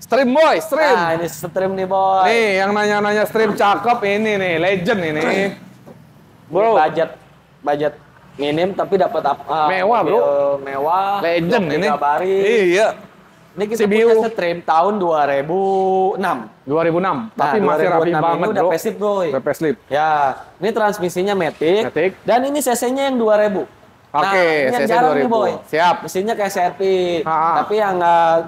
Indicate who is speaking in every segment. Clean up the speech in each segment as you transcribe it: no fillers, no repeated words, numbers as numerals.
Speaker 1: Stream boy, stream.
Speaker 2: Nah, ini stream nih, boy.
Speaker 1: Nih, yang nanya-nanya stream cakep ini nih, legend ini. Bro,
Speaker 2: budget minim tapi dapat
Speaker 1: mewah, bro.
Speaker 2: Mewah.
Speaker 1: Legend ini.
Speaker 2: Gabari.
Speaker 1: Iya.
Speaker 2: Ini kita
Speaker 1: CPU.
Speaker 2: punya stream tahun 2006.
Speaker 1: 2006, tapi masih rapi banget,
Speaker 2: ini udah
Speaker 1: bro.
Speaker 2: facelift, bro.
Speaker 1: Udah facelift.
Speaker 2: Ya, ini transmisinya Matic. Dan ini cc-nya yang 2000.
Speaker 1: Oke,
Speaker 2: ini yang
Speaker 1: cc
Speaker 2: jarang
Speaker 1: 2000.
Speaker 2: nih, boy.
Speaker 1: Siap.
Speaker 2: Mesinnya kayak CRV.
Speaker 1: Ha-ha.
Speaker 2: Tapi yang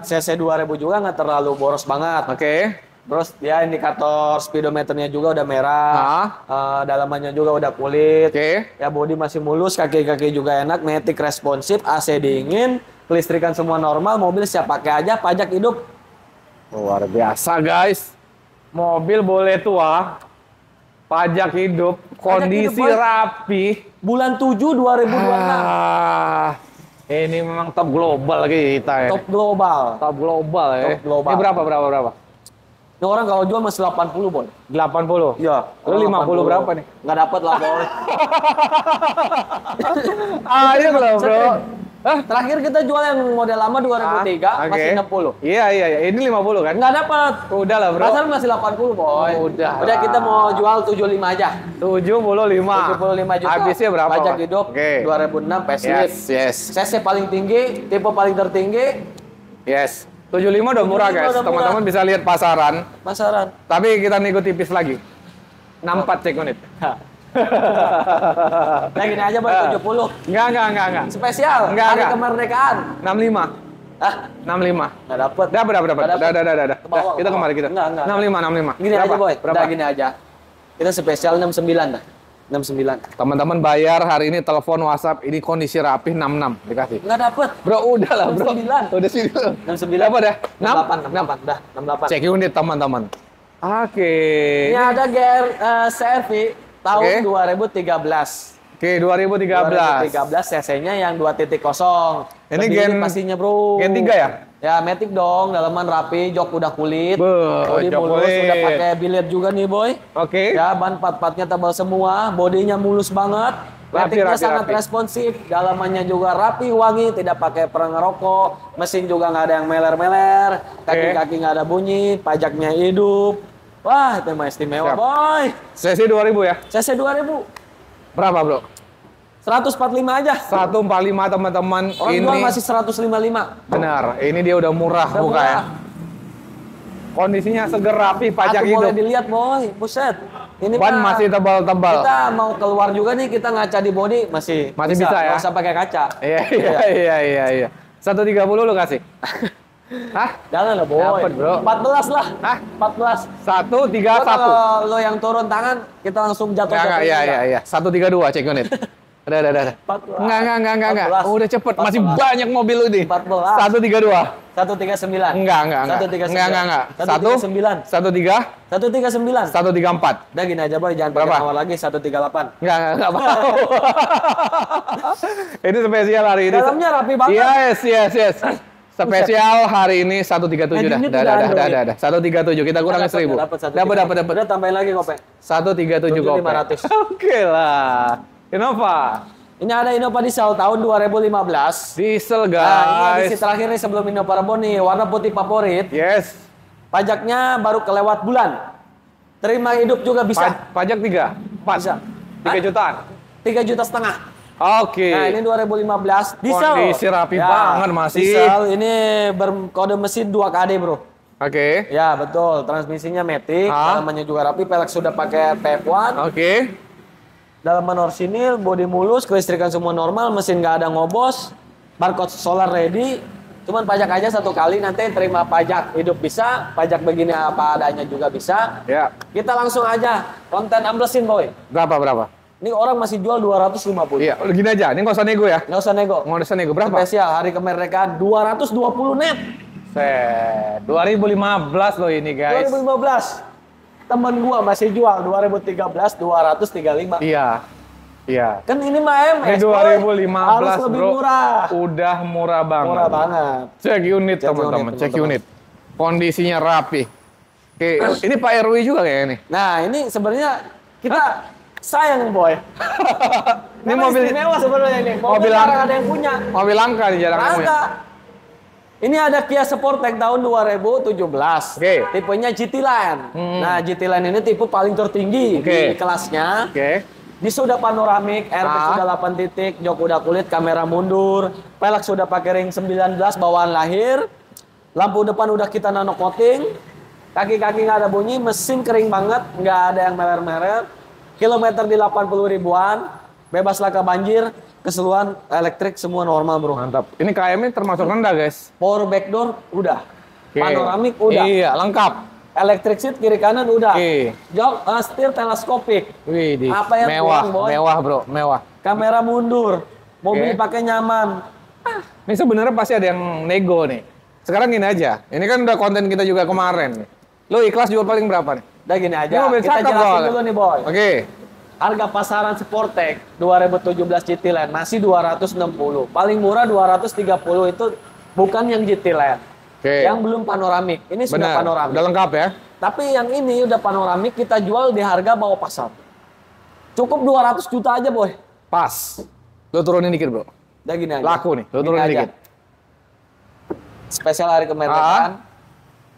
Speaker 2: cc 2000 juga nggak terlalu boros banget.
Speaker 1: Oke.
Speaker 2: Terus dia indikator speedometernya juga udah merah. Dalamannya juga udah kulit.
Speaker 1: Oke.
Speaker 2: Ya bodi masih mulus, kaki-kaki juga enak, Matic responsif, AC dingin, kelistrikan semua normal, mobil siap pakai aja, pajak hidup.
Speaker 1: Luar biasa, guys. Mobil boleh tua, pajak hidup, kondisi
Speaker 2: hidup, boy.
Speaker 1: rapi.
Speaker 2: Bulan 7 2026.
Speaker 1: Ini memang top global kita ya.
Speaker 2: Top global.
Speaker 1: Top global ya.
Speaker 2: Top global.
Speaker 1: Ini berapa?
Speaker 2: Ini orang kalau jual masih 80, boy.
Speaker 1: 80?
Speaker 2: Iya.
Speaker 1: Lu 50 berapa nih?
Speaker 2: Nggak dapat lah, boy.
Speaker 1: Ayo lah, bro.
Speaker 2: Terakhir kita jual yang model lama 2003, masih 60.
Speaker 1: Iya. Ini 50 kan?
Speaker 2: Nggak dapat.
Speaker 1: Udah lah, bro.
Speaker 2: Pasar masih 80, boy.
Speaker 1: Udah
Speaker 2: kita mau jual 75 aja.
Speaker 1: 75.
Speaker 2: 75 juta.
Speaker 1: Habisnya berapa?
Speaker 2: Pajak hidup 2006 facelift.
Speaker 1: Yes.
Speaker 2: CC paling tinggi, tipe paling tertinggi.
Speaker 1: Yes. 75 udah murah, guys. Teman-teman bisa lihat pasaran. Tapi kita nego tipis lagi. 64 cek unit.
Speaker 2: Nah, gini aja, boy, 70.
Speaker 1: Enggak.
Speaker 2: Spesial. Hari kemerdekaan.
Speaker 1: 65.
Speaker 2: Hah?
Speaker 1: 65.
Speaker 2: Nggak dapet.
Speaker 1: Dapat. Udah. Kita kemari kita.
Speaker 2: Enggak.
Speaker 1: 65.
Speaker 2: Gini
Speaker 1: berapa?
Speaker 2: aja, boy.
Speaker 1: Berapa?
Speaker 2: Udah gini aja. Kita spesial 69 dah. 69.
Speaker 1: Teman-teman bayar hari ini telepon WhatsApp ini kondisi rapih 66 dikasih.
Speaker 2: Nggak dapet.
Speaker 1: Bro, udah lah, bro.
Speaker 2: 69.
Speaker 1: Udah sini.
Speaker 2: 69.
Speaker 1: Berapa dah?
Speaker 2: 68. Dah, 68.
Speaker 1: Cek unit, teman-teman. Oke.
Speaker 2: Ini ada GR CRV tahun 2013.
Speaker 1: Oke, 2013.
Speaker 2: 2013 cc-nya yang 2.0.
Speaker 1: Ini
Speaker 2: Lebih
Speaker 1: gen
Speaker 2: pastinya, bro.
Speaker 1: Gen 3 ya?
Speaker 2: Ya, Matic dong, dalaman rapi, jok udah kulit. Bodi
Speaker 1: jok
Speaker 2: mulus,
Speaker 1: kulit.
Speaker 2: udah pakai bilet juga nih, boy.
Speaker 1: Oke.
Speaker 2: Ya, ban part-partnya tebal semua, bodinya mulus banget. Maticnya sangat
Speaker 1: rapi.
Speaker 2: responsif, dalamannya juga rapi, wangi, tidak pakai perang rokok, mesin juga nggak ada yang meler-meler, kaki-kaki nggak ada bunyi, pajaknya hidup. Wah, itu mah istimewa,
Speaker 1: Siap.
Speaker 2: boy.
Speaker 1: CC 2000 ya?
Speaker 2: CC 2000.
Speaker 1: Berapa, bro?
Speaker 2: 145 aja.
Speaker 1: 145, teman-teman.
Speaker 2: Orang
Speaker 1: Ini
Speaker 2: jual masih 155.
Speaker 1: benar. Ini dia udah murah
Speaker 2: Udah
Speaker 1: buka
Speaker 2: murah.
Speaker 1: ya. Kondisinya seger rapi, pajak
Speaker 2: Aku
Speaker 1: hidup.
Speaker 2: boleh dilihat, boy. Buset. Ini
Speaker 1: Ban
Speaker 2: mah
Speaker 1: masih tebal-tebal.
Speaker 2: kita mau keluar juga nih, kita ngaca di body masih
Speaker 1: bisa ya?
Speaker 2: Nggak usah pakai kaca.
Speaker 1: Iya. 130 lu kasih. Hah?
Speaker 2: Jangan lah, boy.
Speaker 1: Dapet, bro.
Speaker 2: 14 lah.
Speaker 1: Hah?
Speaker 2: 14.
Speaker 1: 131.
Speaker 2: Kalau lo yang turun tangan, kita langsung jatuh.
Speaker 1: Iya. 132 cek unit. Udah.
Speaker 2: 14.
Speaker 1: Enggak.
Speaker 2: 14.
Speaker 1: Udah cepet.
Speaker 2: 14.
Speaker 1: Masih banyak mobil lu nih.
Speaker 2: 14.
Speaker 1: 132.
Speaker 2: 139.
Speaker 1: Enggak.
Speaker 2: 139.
Speaker 1: 139.
Speaker 2: 139.
Speaker 1: 134.
Speaker 2: Udah gini aja, boy. Jangan
Speaker 1: Berapa?
Speaker 2: pakai nawar lagi. 138.
Speaker 1: Enggak mau. Ini spesial hari ini.
Speaker 2: Dalamnya rapi banget.
Speaker 1: Yes. Spesial hari ini 137 dah. Dah. 137 kita kurangi 1000. Dapat.
Speaker 2: Udah tambahin lagi, Kope.
Speaker 1: 137 kopi.
Speaker 2: 500.
Speaker 1: Oke lah. Innova.
Speaker 2: Ini ada Innova diesel tahun 2015.
Speaker 1: Diesel,
Speaker 2: Nah, ini
Speaker 1: guys.
Speaker 2: edisi terakhir nih sebelum Innova Rebon nih, warna putih favorit.
Speaker 1: Yes.
Speaker 2: Pajaknya baru kelewat bulan. Terima hidup juga bisa.
Speaker 1: Pajak 3, 4,
Speaker 2: Bisa.
Speaker 1: 3 jutaan.
Speaker 2: 3,5 juta.
Speaker 1: Oke.
Speaker 2: Nah, ini 2015 diesel.
Speaker 1: Kondisi rapi banget masih.
Speaker 2: Diesel ini berkode mesin 2KD, bro.
Speaker 1: Oke.
Speaker 2: Ya, betul. Transmisinya Matic, dalamannya juga rapi, pelek sudah pakai TF1.
Speaker 1: Oke.
Speaker 2: Dalaman orsinil, bodi mulus, kelistrikan semua normal, mesin nggak ada ngobos, barcode solar ready. Cuman pajak aja 1 kali, nanti terima pajak hidup bisa, pajak begini apa adanya juga bisa.
Speaker 1: Ya.
Speaker 2: Kita langsung aja konten amblesin, boy.
Speaker 1: Berapa?
Speaker 2: Ini orang masih jual 250.
Speaker 1: Iya, gini aja. Ini nggak usah nego ya.
Speaker 2: Nggak usah nego.
Speaker 1: Nggak usah nego berapa?
Speaker 2: Spesial hari kemerdekaan 220 net.
Speaker 1: 2015 loh ini, guys.
Speaker 2: 2015. Temen gua masih jual 2013 235.
Speaker 1: Iya.
Speaker 2: Kan ini mah
Speaker 1: Ini
Speaker 2: MS, boy.
Speaker 1: 2015,
Speaker 2: Harus lebih
Speaker 1: bro.
Speaker 2: murah.
Speaker 1: Udah murah banget.
Speaker 2: Murah banget.
Speaker 1: Cek unit, teman-teman. Cek unit. Kondisinya rapi. Oke, ini Pak RW juga kayaknya nih.
Speaker 2: Nah, ini sebenarnya kita sayang, boy.
Speaker 1: Ini
Speaker 2: Karena
Speaker 1: mobil
Speaker 2: istimewa sebenarnya ini.
Speaker 1: mobil
Speaker 2: jarang
Speaker 1: langka.
Speaker 2: ada yang punya.
Speaker 1: Mobil langka nih, jarang punya.
Speaker 2: Langka. Ini ada Kia Sportage tahun 2017.
Speaker 1: Oke.
Speaker 2: Tipenya GT Line. Nah, GT Line ini tipe paling tertinggi di kelasnya. Ini sudah panoramik, airbag sudah 8 titik, jok udah kulit, kamera mundur, pelek sudah pakai ring 19 bawaan lahir, lampu depan udah kita nano coating, kaki-kaki nggak ada bunyi, mesin kering banget, nggak ada yang meler-meler, kilometer di 80 ribuan, bebas laka banjir, keseluruhan elektrik semua normal bro.
Speaker 1: Mantap. Ini KM-nya termasuk rendah guys.
Speaker 2: Power backdoor udah, panoramik udah,
Speaker 1: iya lengkap.
Speaker 2: electric seat kiri kanan udah, jok setir teleskopik.
Speaker 1: Wih,
Speaker 2: apa yang
Speaker 1: mewah,
Speaker 2: kurang, boy?
Speaker 1: mewah bro, mewah.
Speaker 2: Kamera mundur, mobil pakai nyaman.
Speaker 1: Ini sebenarnya pasti ada yang nego nih. Sekarang gini aja, ini kan udah konten kita juga kemarin. Lo ikhlas jual paling berapa nih?
Speaker 2: Udah gini aja,
Speaker 1: Ini mobil
Speaker 2: kita
Speaker 1: cakep
Speaker 2: jelasin
Speaker 1: loh.
Speaker 2: dulu nih boy.
Speaker 1: Oke.
Speaker 2: Harga pasaran Sportage 2017 GT Line masih 260. Paling murah 230 itu bukan yang GT Line. Yang belum panoramik. Ini sudah panoramik.
Speaker 1: Udah lengkap ya.
Speaker 2: Tapi yang ini udah panoramik kita jual di harga bawah pasar. Cukup 200 juta aja boy.
Speaker 1: Pas. Lo turunin dikit bro.
Speaker 2: Udah gini aja.
Speaker 1: Laku nih, lo turunin dikit.
Speaker 2: Spesial hari kemerdekaan.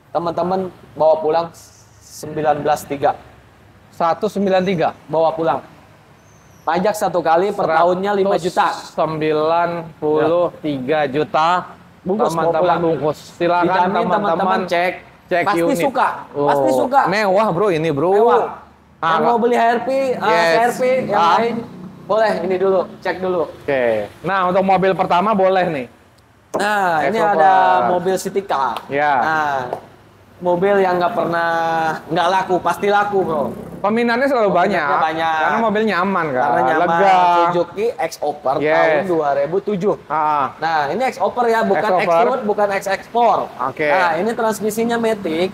Speaker 2: Teman-teman bawa pulang 19.3.
Speaker 1: 193.
Speaker 2: Bawa pulang. Pajak satu kali per tahunnya 5 juta.
Speaker 1: 93 juta.
Speaker 2: Bungkus
Speaker 1: teman-teman bungkus. Silakan teman-teman
Speaker 2: cek. Pasti
Speaker 1: unit.
Speaker 2: suka. Pasti suka.
Speaker 1: Mewah bro ini bro.
Speaker 2: Mewah. Yang mau beli HRP, HRP yang lain boleh ini dulu, cek dulu.
Speaker 1: Oke. Nah, untuk mobil pertama boleh nih.
Speaker 2: Nah, ini ada mobil City Car.
Speaker 1: Ya.
Speaker 2: Nah, mobil yang nggak laku, pasti laku bro.
Speaker 1: Peminatnya selalu banyak. Karena mobil nyaman kan.
Speaker 2: Karena nyaman.
Speaker 1: Lega.
Speaker 2: Suzuki X-Over tahun 2007. Nah, ini X-Over ya, bukan X-Road, bukan X-Sport. Nah, ini transmisinya Matic.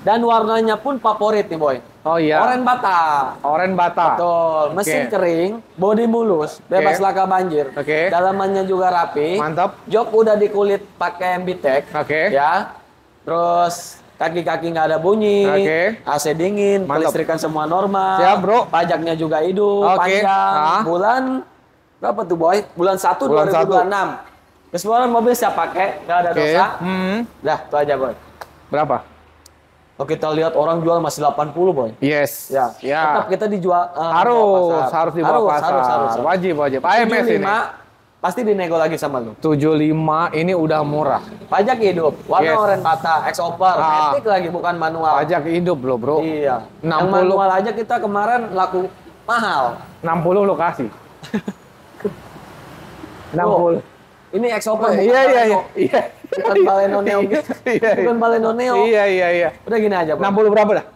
Speaker 2: Dan warnanya pun favorit nih boy.
Speaker 1: Oh iya.
Speaker 2: Oren bata.
Speaker 1: Oren bata.
Speaker 2: Betul. Mesin kering, bodi mulus, bebas laka banjir. Dalamannya juga rapi.
Speaker 1: Mantap.
Speaker 2: Jok udah dikulit pakai MBTEC. Ya. Terus kaki-kaki nggak ada bunyi, AC dingin, kelistrikan semua normal.
Speaker 1: Siap bro.
Speaker 2: Pajaknya juga hidup, panjang. Bulan berapa tuh boy? Bulan 1 2026. Keseluruhan mobil siap pakai, nggak ada dosa. Dah, itu aja boy.
Speaker 1: Berapa?
Speaker 2: Kalau kita lihat orang jual masih 80 boy.
Speaker 1: Yes.
Speaker 2: Ya. Tetap kita dijual
Speaker 1: harus dibawa pasar.
Speaker 2: Harus.
Speaker 1: Wajib. AMS ini.
Speaker 2: Pasti dinego lagi sama lu.
Speaker 1: 75 ini udah murah.
Speaker 2: Pajak hidup. Warna oren bata, X-Over, Matic lagi bukan manual.
Speaker 1: Pajak hidup loh, bro.
Speaker 2: Iya.
Speaker 1: 60.
Speaker 2: Yang manual aja kita kemarin laku mahal.
Speaker 1: 60 lokasi. 60.
Speaker 2: Ini X-Over.
Speaker 1: Iya.
Speaker 2: Bukan Baleno Neo gitu. Bukan Baleno Neo.
Speaker 1: Iya.
Speaker 2: Udah gini aja, Bro.
Speaker 1: 60 berapa dah?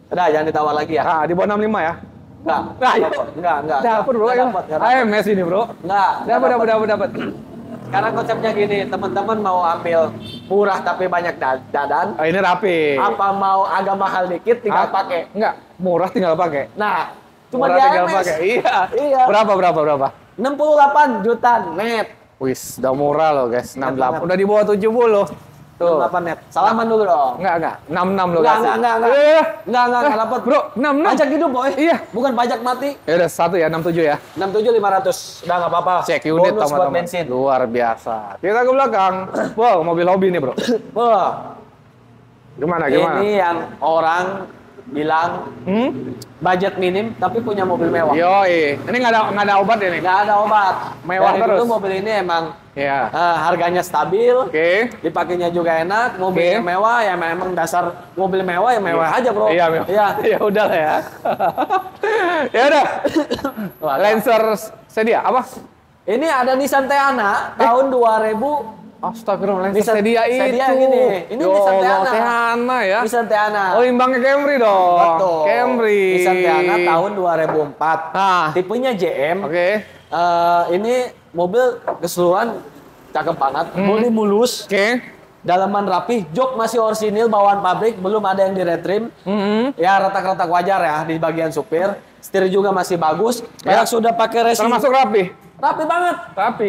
Speaker 2: Udah, jangan ditawar lagi ya.
Speaker 1: Di bawah 65 ya?
Speaker 2: Enggak.
Speaker 1: Dapat bro. AMS ini bro. Dapat.
Speaker 2: Karena konsepnya gini, teman-teman mau ambil murah tapi banyak dadan.
Speaker 1: Ini rapi.
Speaker 2: Apa mau agak mahal dikit tinggal pakai?
Speaker 1: Enggak, murah tinggal pakai.
Speaker 2: Nah, cuma
Speaker 1: murah
Speaker 2: di
Speaker 1: tinggal
Speaker 2: AMS.
Speaker 1: pakai. Iya. Berapa?
Speaker 2: 68 juta net.
Speaker 1: Wis, udah murah loh guys. 68. Udah di bawah 70. Tuh.
Speaker 2: 68 net. Salaman dulu dong.
Speaker 1: Enggak. 66 loh
Speaker 2: Enggak dapat.
Speaker 1: Bro, 66.
Speaker 2: Pajak hidup, boy.
Speaker 1: Iya.
Speaker 2: Bukan pajak mati.
Speaker 1: Ya udah 67 ya.
Speaker 2: 67 500. Udah enggak apa-apa.
Speaker 1: Cek unit
Speaker 2: bonus buat
Speaker 1: teman-teman.
Speaker 2: bensin.
Speaker 1: Luar biasa. Kita ke belakang. Wow, mobil hobi nih, bro.
Speaker 2: Wah.
Speaker 1: Gimana?
Speaker 2: Ini yang orang bilang budget minim tapi punya mobil mewah.
Speaker 1: Yoi. Ini nggak ada obat ya nih?
Speaker 2: Nggak ada obat.
Speaker 1: Mewah
Speaker 2: dari
Speaker 1: terus.
Speaker 2: dulu mobil ini emang
Speaker 1: Iya.
Speaker 2: harganya stabil. Dipakainya juga enak. Mobilnya mewah ya memang dasar mobil mewah ya mewah aja bro.
Speaker 1: Iya mewah. Ya udah lah ya. Ya udah. Lancer Sedia apa?
Speaker 2: Ini ada Nissan Teana tahun 2000.
Speaker 1: Astagfirullah, Lancer Sedia itu.
Speaker 2: Ini Nissan Teana.
Speaker 1: Teana ya.
Speaker 2: Nissan Teana.
Speaker 1: Oh, imbangnya Camry dong.
Speaker 2: Betul.
Speaker 1: Camry.
Speaker 2: Nissan Teana tahun 2004. Tipenya JM. Ini mobil keseluruhan cakep banget. Bodi mulus. Dalaman rapi, jok masih orsinil bawaan pabrik, belum ada yang diretrim. Ya retak-retak wajar ya di bagian supir. Setir juga masih bagus. Pelek sudah pakai racing.
Speaker 1: Termasuk rapi.
Speaker 2: Rapi banget.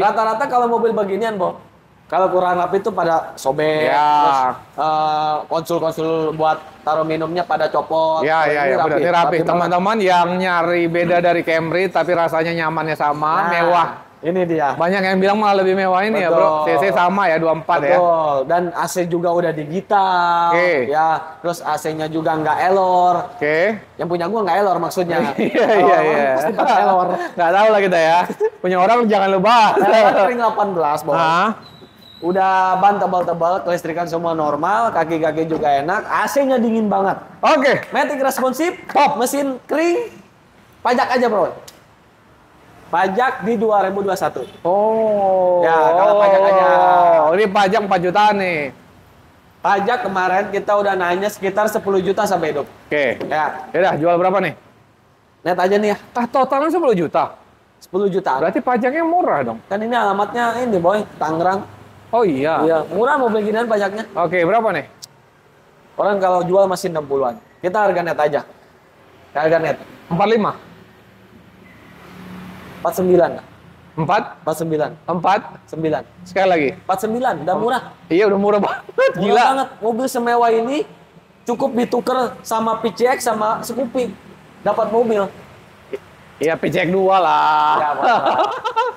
Speaker 2: Rata-rata kalau mobil beginian, Bo. Kalau kurang rapi itu pada sobek, terus konsul-konsul buat taruh minumnya pada copot.
Speaker 1: Ini rapi. Teman-teman yang nyari beda dari Camry tapi rasanya nyamannya sama, mewah.
Speaker 2: Ini dia.
Speaker 1: Banyak yang bilang malah lebih mewah ini ya, Bro. CC sama ya, 24 ya.
Speaker 2: Betul. Dan AC juga udah digital.
Speaker 1: Oke.
Speaker 2: Ya, terus AC-nya juga nggak error.
Speaker 1: Oke.
Speaker 2: Yang punya gua nggak error maksudnya.
Speaker 1: Iya, iya, iya.
Speaker 2: Pasti pada error.
Speaker 1: Nggak tahu lah kita ya. Punya orang jangan lupa.
Speaker 2: Ring 18, Boy.
Speaker 1: Hah?
Speaker 2: Udah ban tebal-tebal, kelistrikan semua normal, kaki-kaki juga enak, AC-nya dingin banget.
Speaker 1: Oke.
Speaker 2: Matic responsif, top, mesin kering, pajak aja bro. Pajak di 2021.
Speaker 1: Oh.
Speaker 2: Ya, kalau pajak aja.
Speaker 1: Ini pajak 4 jutaan nih.
Speaker 2: Pajak kemarin kita udah nanya sekitar 10 juta sampai hidup.
Speaker 1: Oke.
Speaker 2: Ya,
Speaker 1: Yaudah, jual berapa nih?
Speaker 2: net aja nih ya,
Speaker 1: Totalnya 10 juta.
Speaker 2: 10 juta.
Speaker 1: Berarti pajaknya murah dong.
Speaker 2: Kan ini alamatnya ini boy, Tangerang.
Speaker 1: Oh iya.
Speaker 2: Iya, murah mobil ginian pajaknya.
Speaker 1: Oke, berapa nih?
Speaker 2: Orang kalau jual masih 60-an. Kita harga net aja. Harga net
Speaker 1: 45.
Speaker 2: 49.
Speaker 1: 4?
Speaker 2: 49.
Speaker 1: 4?
Speaker 2: 9.
Speaker 1: Sekali lagi.
Speaker 2: 49, udah murah.
Speaker 1: Iya, udah murah banget.
Speaker 2: Murah
Speaker 1: Gila.
Speaker 2: banget. Mobil semewah ini cukup ditukar sama PCX sama Scoopy. Dapat mobil.
Speaker 1: Iya, PCX 2 lah.
Speaker 2: Ya,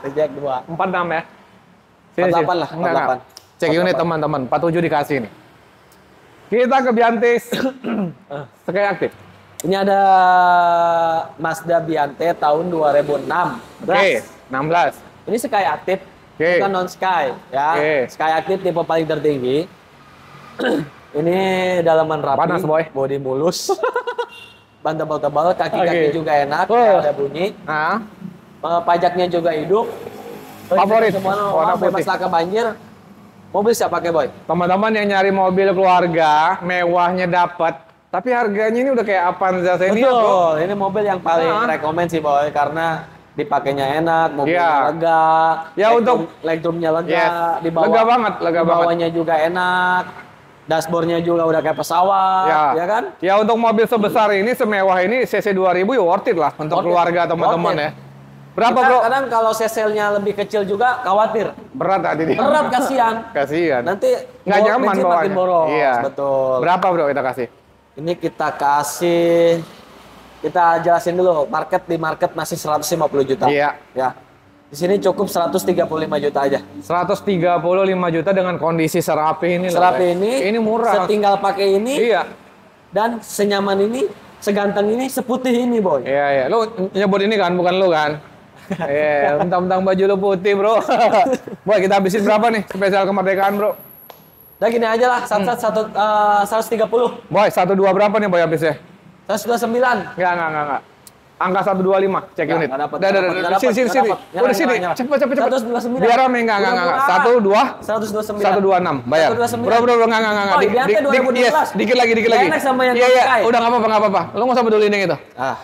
Speaker 2: PCX 2.
Speaker 1: 46 ya.
Speaker 2: 48 lah, 48.
Speaker 1: Cek unit teman-teman, 47 dikasih nih. Kita ke Biantis. Sekali aktif.
Speaker 2: Ini ada Mazda Biante tahun 2006.
Speaker 1: Oke, 16.
Speaker 2: Ini Sky aktif,
Speaker 1: Oke.
Speaker 2: bukan non Sky ya.
Speaker 1: Oke.
Speaker 2: Sky aktif tipe paling tertinggi. Ini dalaman rapi,
Speaker 1: Panas, boy.
Speaker 2: bodi mulus. Ban tebal-tebal, kaki-kaki
Speaker 1: Oke.
Speaker 2: juga enak,
Speaker 1: Oh.
Speaker 2: nggak ada bunyi.
Speaker 1: Nah,
Speaker 2: Pajaknya juga hidup.
Speaker 1: Favorit,
Speaker 2: Semua
Speaker 1: warna
Speaker 2: bebas
Speaker 1: putih.
Speaker 2: laka banjir. Mobil siapa pakai boy?
Speaker 1: teman-teman yang nyari mobil keluarga, mewahnya dapat, tapi harganya ini udah kayak Avanza Senior, bro.
Speaker 2: Betul, ini mobil yang paling
Speaker 1: Ah.
Speaker 2: rekomen sih boy, karena dipakainya enak, mobilnya
Speaker 1: Iya.
Speaker 2: lega,
Speaker 1: Ya, untuk-
Speaker 2: legroomnya lega,
Speaker 1: Yes.
Speaker 2: di bawah,
Speaker 1: Lega banget, lega
Speaker 2: di
Speaker 1: banget.
Speaker 2: bawahnya juga enak, dashboardnya juga udah kayak pesawat, ya kan?
Speaker 1: Ya untuk mobil sebesar ini, semewah ini, CC 2000 ya worth it lah untuk
Speaker 2: Worth it.
Speaker 1: keluarga teman-teman
Speaker 2: Worth
Speaker 1: ya.
Speaker 2: it.
Speaker 1: Berapa,
Speaker 2: Kita
Speaker 1: bro?
Speaker 2: kadang kalau seselnya lebih kecil juga khawatir,
Speaker 1: Berat tadi dia.
Speaker 2: berat kasihan.
Speaker 1: Kasihan.
Speaker 2: Nanti
Speaker 1: Nggak nyaman
Speaker 2: bensin makin
Speaker 1: bawahnya.
Speaker 2: boros.
Speaker 1: Iya.
Speaker 2: Betul.
Speaker 1: Berapa, bro, kita kasih?
Speaker 2: Ini kita kasih, kita jelasin dulu. Di market masih 150 juta.
Speaker 1: Iya.
Speaker 2: Ya. Di sini cukup 135 juta aja.
Speaker 1: 135 juta dengan kondisi serapi ini loh,
Speaker 2: Serapi
Speaker 1: guys.
Speaker 2: ini,
Speaker 1: Ini murah.
Speaker 2: setinggal pakai ini,
Speaker 1: Iya.
Speaker 2: dan senyaman ini, seganteng ini, seputih ini, boy.
Speaker 1: Iya, iya. Lu nyebut ini kan, bukan lu kan? Iya, mentang-mentang baju lu putih, bro. Boy, kita habisin berapa nih spesial kemerdekaan, bro?
Speaker 2: Udah gini aja lah, 130,
Speaker 1: Boy, 12 berapa nih, boy, habisnya?
Speaker 2: 129.
Speaker 1: Enggak. Angka 125, cek
Speaker 2: Nggak,
Speaker 1: unit.
Speaker 2: nggak dapat,
Speaker 1: Dah,
Speaker 2: nggak dapat,
Speaker 1: sini,
Speaker 2: nggak
Speaker 1: sini.
Speaker 2: dapat.
Speaker 1: Udah
Speaker 2: Nyala,
Speaker 1: sini,
Speaker 2: nyala.
Speaker 1: cepet.
Speaker 2: 129.
Speaker 1: Biar rame, enggak.
Speaker 2: Udah murah.
Speaker 1: 126,
Speaker 2: 129.
Speaker 1: bayar.
Speaker 2: 129.
Speaker 1: Bro, enggak.
Speaker 2: Oh, Biante 2012.
Speaker 1: Yes, dikit lagi.
Speaker 2: Nggak enak sama yang
Speaker 1: Iya,
Speaker 2: Sky.
Speaker 1: udah nggak apa-apa. Lu nggak usah pedulin yang itu.
Speaker 2: Ah,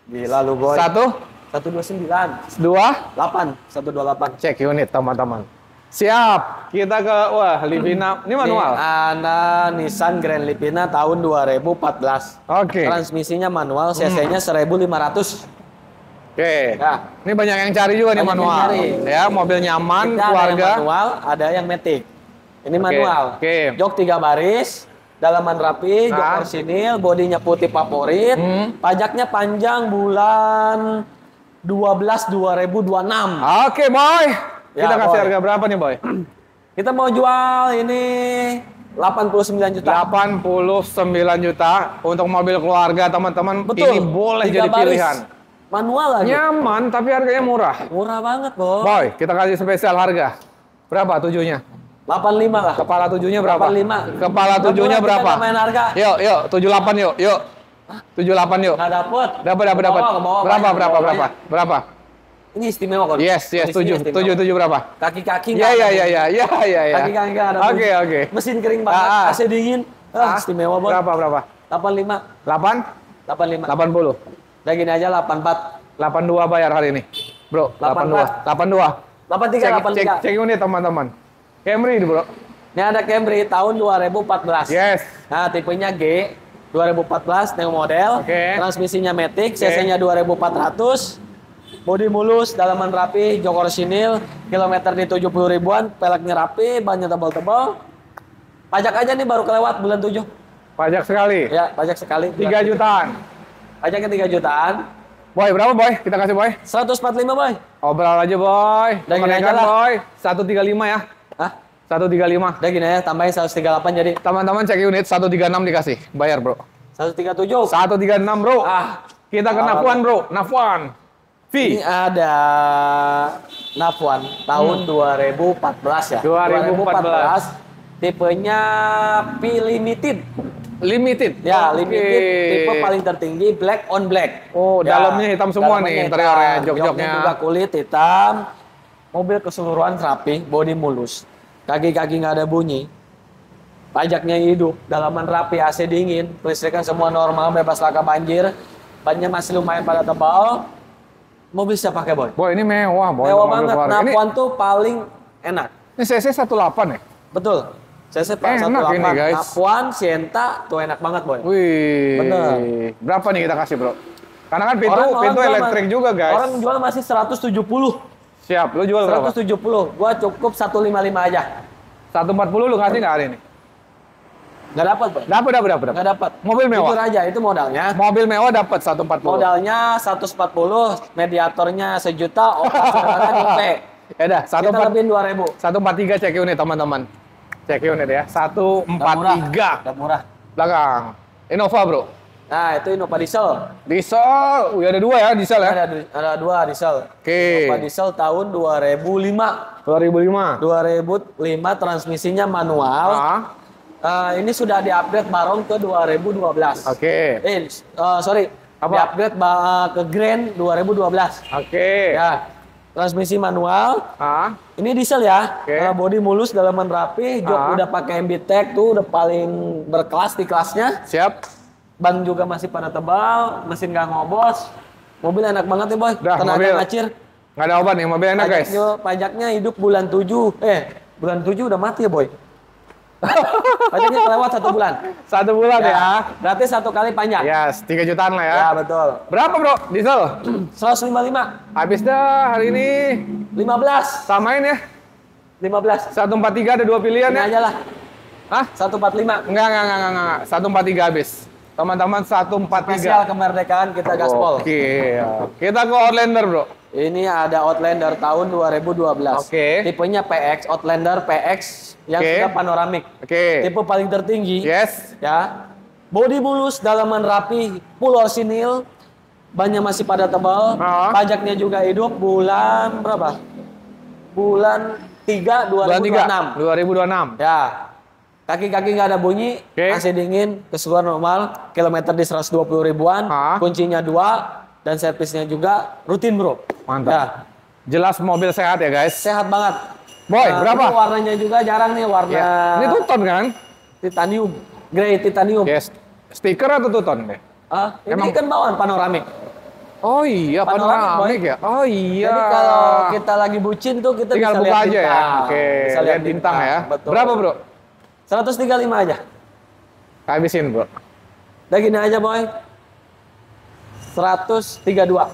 Speaker 2: gila lu, boy. 129.
Speaker 1: 2,
Speaker 2: 8, 128.
Speaker 1: cek unit, teman-teman. Siap, kita ke, wah, Livina. Ini manual.
Speaker 2: Ini ada Nissan Grand Livina tahun 2014.
Speaker 1: Oke.
Speaker 2: Transmisinya manual, cc-nya 1500.
Speaker 1: Oke.
Speaker 2: Ya.
Speaker 1: Ini banyak yang cari juga nih
Speaker 2: Banyak yang
Speaker 1: manual.
Speaker 2: cari.
Speaker 1: Ya, mobil nyaman,
Speaker 2: Kita ada yang
Speaker 1: keluarga.
Speaker 2: manual, ada yang matic. Ini
Speaker 1: Oke,
Speaker 2: manual.
Speaker 1: oke.
Speaker 2: Jok 3 baris, dalaman rapi, jok
Speaker 1: Nah.
Speaker 2: orsinil, bodinya putih favorit. Pajaknya panjang bulan 12 2026.
Speaker 1: Oke, boy.
Speaker 2: Ya,
Speaker 1: Kita kasih
Speaker 2: boy.
Speaker 1: harga berapa nih, boy?
Speaker 2: Kita mau jual ini 89 juta.
Speaker 1: 89 juta untuk mobil keluarga, teman-teman.
Speaker 2: Betul.
Speaker 1: Ini boleh
Speaker 2: 3
Speaker 1: jadi
Speaker 2: baris.
Speaker 1: pilihan.
Speaker 2: Manual lagi.
Speaker 1: Nyaman, tapi harganya murah.
Speaker 2: Murah banget, Boy.
Speaker 1: Boy, kita kasih spesial harga. Berapa tujuhnya?
Speaker 2: 85 lah.
Speaker 1: Kepala tujuhnya berapa?
Speaker 2: 85.
Speaker 1: Kepala tujuhnya
Speaker 2: Kita
Speaker 1: berapa?
Speaker 2: nggak main harga.
Speaker 1: Yuk, 78 yuk. 78 yuk.
Speaker 2: Nggak dapet.
Speaker 1: Dapat.
Speaker 2: Ke bawah,
Speaker 1: Berapa?
Speaker 2: banyak.
Speaker 1: Berapa?
Speaker 2: Ini istimewa kok.
Speaker 1: Yes,
Speaker 2: Kondisinya
Speaker 1: 7
Speaker 2: istimewa.
Speaker 1: berapa?
Speaker 2: Kaki-kaki
Speaker 1: Ya.
Speaker 2: nggak ada. Kaki-kaki nggak ada.
Speaker 1: Oke.
Speaker 2: Mesin kering banget,
Speaker 1: Ah, ah.
Speaker 2: AC dingin. Istimewa, Boy.
Speaker 1: Berapa?
Speaker 2: 85.
Speaker 1: 8?
Speaker 2: 85.
Speaker 1: 80.
Speaker 2: Udah gini aja 84.
Speaker 1: 82 bayar hari ini. Bro, 82.
Speaker 2: 83, 83.
Speaker 1: Cek unit, teman-teman. Camry ini, bro.
Speaker 2: Ini ada Camry tahun 2014.
Speaker 1: Yes.
Speaker 2: Nah, tipenya G 2014 neo model.
Speaker 1: Oke.
Speaker 2: Transmisinya matic, cc-nya 2400. Bodi mulus, dalaman rapi, jok orsinil, kilometer di 70 ribuan, peleknya rapi, bannya tebal-tebal. Pajak aja nih baru kelewat bulan 7.
Speaker 1: Pajak sekali.
Speaker 2: Ya, pajak sekali.
Speaker 1: 3 jutaan.
Speaker 2: Pajaknya 3 jutaan.
Speaker 1: Boy, berapa boy? Kita kasih boy.
Speaker 2: 145 boy.
Speaker 1: Obrol aja boy.
Speaker 2: Udah gini aja
Speaker 1: Menaikkan,
Speaker 2: lah.
Speaker 1: boy. 135 ya.
Speaker 2: Hah?
Speaker 1: 135.
Speaker 2: Udah gini ya, tambahin 138 jadi.
Speaker 1: Teman-teman cek unit 136 dikasih. Bayar bro.
Speaker 2: 137.
Speaker 1: 136 bro.
Speaker 2: Ah.
Speaker 1: Kita ke Nafuan bro. Nafuan. V.
Speaker 2: Ini ada Nafuan tahun 2014 ya.
Speaker 1: 2014.
Speaker 2: Tipenya P Limited.
Speaker 1: Limited.
Speaker 2: Ya,
Speaker 1: Oke.
Speaker 2: limited. Tipe paling tertinggi black on black.
Speaker 1: Oh,
Speaker 2: Ya,
Speaker 1: dalamnya hitam semua
Speaker 2: dalamnya
Speaker 1: nih
Speaker 2: hitam.
Speaker 1: interiornya,
Speaker 2: Joknya
Speaker 1: jok-joknya.
Speaker 2: juga kulit hitam. Mobil keseluruhan rapi, bodi mulus. Kaki-kaki nggak ada bunyi. Pajaknya hidup, dalaman rapi, AC dingin, kelistrikan semua normal, bebas laka banjir. Bannya masih lumayan pada tebal. Mobil siapa pakai boy?
Speaker 1: Boy, ini mewah boy.
Speaker 2: Mewah
Speaker 1: Mobil
Speaker 2: banget.
Speaker 1: keluarga.
Speaker 2: Nafuan tuh paling enak.
Speaker 1: Ini CC 18 ya?
Speaker 2: Betul. CC
Speaker 1: Enak ini,
Speaker 2: 1.8.
Speaker 1: guys.
Speaker 2: Nafuan, Sienta, tuh enak banget boy.
Speaker 1: Wih.
Speaker 2: Bener.
Speaker 1: Berapa nih kita kasih bro? Karena kan pintu
Speaker 2: Orang
Speaker 1: pintu
Speaker 2: jual
Speaker 1: elektrik juga guys.
Speaker 2: Orang jual masih 170.
Speaker 1: Siap, lu jual berapa?
Speaker 2: 170. Gua cukup 155 aja.
Speaker 1: 140 lu kasih nggak hari ini?
Speaker 2: Nggak dapat, boy.
Speaker 1: Dapat.
Speaker 2: Nggak dapat.
Speaker 1: Mobil mewah.
Speaker 2: Jujur aja, itu modalnya.
Speaker 1: Mobil mewah dapat 140.
Speaker 2: Modalnya 140, mediatornya sejuta, operasionalnya DP.
Speaker 1: Ya dah,
Speaker 2: Kita lebihin 2.000.
Speaker 1: 143 cek unit teman-teman. Cek unit ya.
Speaker 2: Udah murah.
Speaker 1: 143.
Speaker 2: Udah murah.
Speaker 1: Belakang. Innova bro.
Speaker 2: Nah, itu Innova diesel.
Speaker 1: Diesel. Wih, ada dua ya diesel ya.
Speaker 2: Ada dua diesel.
Speaker 1: Oke.
Speaker 2: Innova diesel tahun 2005.
Speaker 1: 2005.
Speaker 2: 2005 transmisinya manual.
Speaker 1: Ah,
Speaker 2: Ini sudah di-upgrade barong ke 2012.
Speaker 1: Oke.
Speaker 2: Sorry.
Speaker 1: Apa?
Speaker 2: Di-upgrade ke Grand 2012.
Speaker 1: Oke.
Speaker 2: Ya. Transmisi manual.
Speaker 1: Ah,
Speaker 2: Ini diesel ya.
Speaker 1: Oke.
Speaker 2: Bodi mulus, dalaman rapi, jok
Speaker 1: Ah.
Speaker 2: udah pakai MB-Tech tuh udah paling berkelas di kelasnya.
Speaker 1: siap.
Speaker 2: Ban juga masih pada tebal, mesin nggak ngobos. Mobil enak banget nih boy.
Speaker 1: Dah,
Speaker 2: Tenaga
Speaker 1: mobil.
Speaker 2: ngacir.
Speaker 1: Nggak ada obat nih, mobil enak guys.
Speaker 2: Pajaknya hidup bulan 7. Bulan 7 udah mati ya boy. Pajaknya kelewat 1 bulan.
Speaker 1: 1 bulan ya.
Speaker 2: Berarti 1 kali panjang.
Speaker 1: Yes, 3 jutaan lah ya.
Speaker 2: Ya, betul.
Speaker 1: Berapa bro diesel?
Speaker 2: 155,
Speaker 1: Habis dah hari ini.
Speaker 2: 15,
Speaker 1: Samain ya.
Speaker 2: 15.
Speaker 1: 143 ada 2 pilihan
Speaker 2: Ini
Speaker 1: ya.
Speaker 2: aja lah.
Speaker 1: Hah?
Speaker 2: 145.
Speaker 1: Enggak. 143 habis. Teman-teman 143.
Speaker 2: Spesial kemerdekaan kita gaspol.
Speaker 1: Oke. Kita ke Outlander bro.
Speaker 2: Ini ada Outlander tahun 2012.
Speaker 1: Oke.
Speaker 2: Tipenya PX, Outlander PX yang
Speaker 1: Oke.
Speaker 2: sudah panoramik.
Speaker 1: Oke.
Speaker 2: Tipe paling tertinggi.
Speaker 1: Yes.
Speaker 2: Ya. Bodi mulus, dalaman rapi, full orsinil. Bannya masih pada tebal.
Speaker 1: Ah.
Speaker 2: Pajaknya juga hidup bulan berapa? Bulan 3
Speaker 1: Bulan
Speaker 2: 2026.
Speaker 1: 2026.
Speaker 2: Ya. Kaki-kaki nggak ada bunyi,
Speaker 1: Oke.
Speaker 2: AC dingin, keseluruhan normal, kilometer di 120 ribuan,
Speaker 1: Ah.
Speaker 2: kuncinya 2, dan servisnya juga rutin bro.
Speaker 1: Mantap.
Speaker 2: Ya,
Speaker 1: Jelas mobil sehat ya guys.
Speaker 2: sehat banget.
Speaker 1: Boy,
Speaker 2: Nah,
Speaker 1: berapa?
Speaker 2: ini warnanya juga jarang nih, warna
Speaker 1: Ya. Ini tuton kan?
Speaker 2: titanium, grey titanium.
Speaker 1: Yes. Stiker atau tuton deh?
Speaker 2: Ini
Speaker 1: Emang-
Speaker 2: kan bawaan panoramik.
Speaker 1: Oh iya,
Speaker 2: Panoramik,
Speaker 1: panoramik ya. Oh iya.
Speaker 2: Jadi kalau kita lagi bucin tuh kita
Speaker 1: tinggal
Speaker 2: bisa
Speaker 1: buka
Speaker 2: lihat
Speaker 1: aja ya.
Speaker 2: bintang.
Speaker 1: Oke,
Speaker 2: Bisa
Speaker 1: lihat bintang ya.
Speaker 2: Betul.
Speaker 1: Berapa bro?
Speaker 2: 135 aja.
Speaker 1: Habisin bro.
Speaker 2: Udah gini aja boy. 132.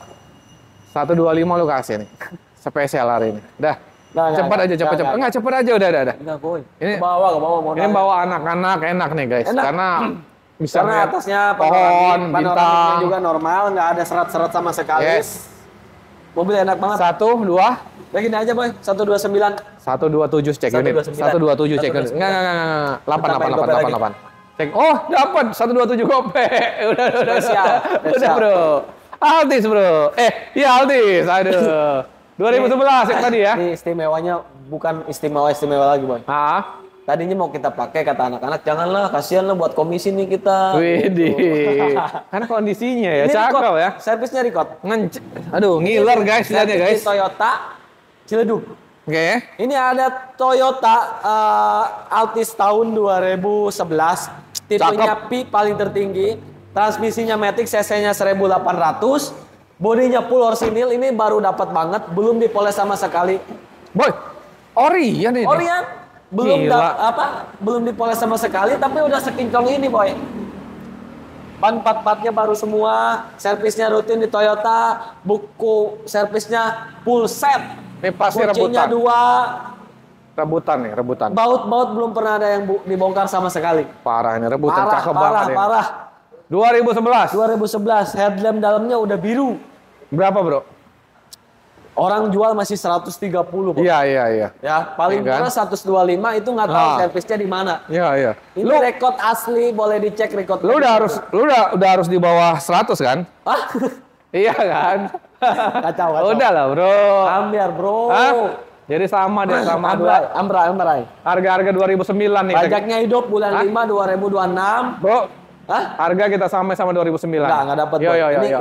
Speaker 1: 125 lu kasih nih. Spesial hari ini. Dah.
Speaker 2: Nggak,
Speaker 1: Cepat aja, cepet.
Speaker 2: nggak.
Speaker 1: Enggak, cepet aja udah.
Speaker 2: Enggak boy.
Speaker 1: Ini-
Speaker 2: Ke bawah
Speaker 1: Ini
Speaker 2: modalnya.
Speaker 1: bawa anak-anak enak nih guys.
Speaker 2: Enak.
Speaker 1: Karena bisa
Speaker 2: Karena
Speaker 1: ngeliat
Speaker 2: atasnya
Speaker 1: pohon,
Speaker 2: panoramiknya
Speaker 1: bintang.
Speaker 2: juga normal, nggak ada serat-serat sama sekali.
Speaker 1: Yes.
Speaker 2: Mobil enak banget.
Speaker 1: 1, 2,
Speaker 2: Udah gini aja boy, 129.
Speaker 1: 127 cek unit.
Speaker 2: 129.
Speaker 1: 127 cek unit.
Speaker 2: 129.
Speaker 1: Enggak. 8,
Speaker 2: Tambahin
Speaker 1: 8,
Speaker 2: gope
Speaker 1: 8,
Speaker 2: lagi.
Speaker 1: 8. Cek. Oh, dapat 127 gope. Udah.
Speaker 2: Spesial,
Speaker 1: Udah
Speaker 2: spesial.
Speaker 1: bro. Altis bro. Iya Altis. Aduh. 2011 yang tadi ya.
Speaker 2: Ini istimewanya bukan istimewa lagi boy.
Speaker 1: Ah.
Speaker 2: Tadinya mau kita pakai kata anak-anak, janganlah, kasihan lah buat komisi nih kita.
Speaker 1: Widih. Karena kondisinya ya,
Speaker 2: Ini
Speaker 1: cakep
Speaker 2: record,
Speaker 1: ya.
Speaker 2: servisnya record.
Speaker 1: Aduh, ngiler guys, lihat ya
Speaker 2: Servis
Speaker 1: guys.
Speaker 2: di Toyota Ciledug.
Speaker 1: Oke.
Speaker 2: Ini ada Toyota Altis tahun 2011. Tipenya P paling tertinggi. Transmisinya Matic, cc-nya 1800. Bodinya full orsinil, ini baru dapat banget, belum dipoles sama sekali.
Speaker 1: Boy, Orion ini.
Speaker 2: Orion belum
Speaker 1: Gila.
Speaker 2: belum dipoles sama sekali, tapi udah sekinclong ini boy. Ban 4-4-nya baru semua, servisnya rutin di Toyota, buku servisnya full set.
Speaker 1: Ini pasti
Speaker 2: Kuncinya
Speaker 1: rebutan.
Speaker 2: 2,
Speaker 1: Rebutan nih, rebutan.
Speaker 2: baut belum pernah ada yang dibongkar sama sekali.
Speaker 1: Parah ini, rebutan cakep banget ya.
Speaker 2: Parah.
Speaker 1: 2011.
Speaker 2: 2011, headlamp dalamnya udah biru.
Speaker 1: Berapa, Bro?
Speaker 2: Orang jual masih 130, Bro.
Speaker 1: Iya.
Speaker 2: Ya, paling
Speaker 1: Iya kan?
Speaker 2: murah 125 itu nggak tahu servisnya di mana.
Speaker 1: Iya.
Speaker 2: Ini
Speaker 1: Lu
Speaker 2: rekod asli, boleh dicek rekod.
Speaker 1: lu udah harus di bawah 100 kan?
Speaker 2: Ah,
Speaker 1: Iya kan?
Speaker 2: kacau.
Speaker 1: Udah lah, Bro.
Speaker 2: Ambiar, Bro.
Speaker 1: Hah? Jadi sama deh sama dua.
Speaker 2: Amrai.
Speaker 1: Harga 2009 nih.
Speaker 2: Pajaknya hidup bulan 5 2026.
Speaker 1: Bro,
Speaker 2: Hah?
Speaker 1: harga kita sama 2009.
Speaker 2: Nggak dapat.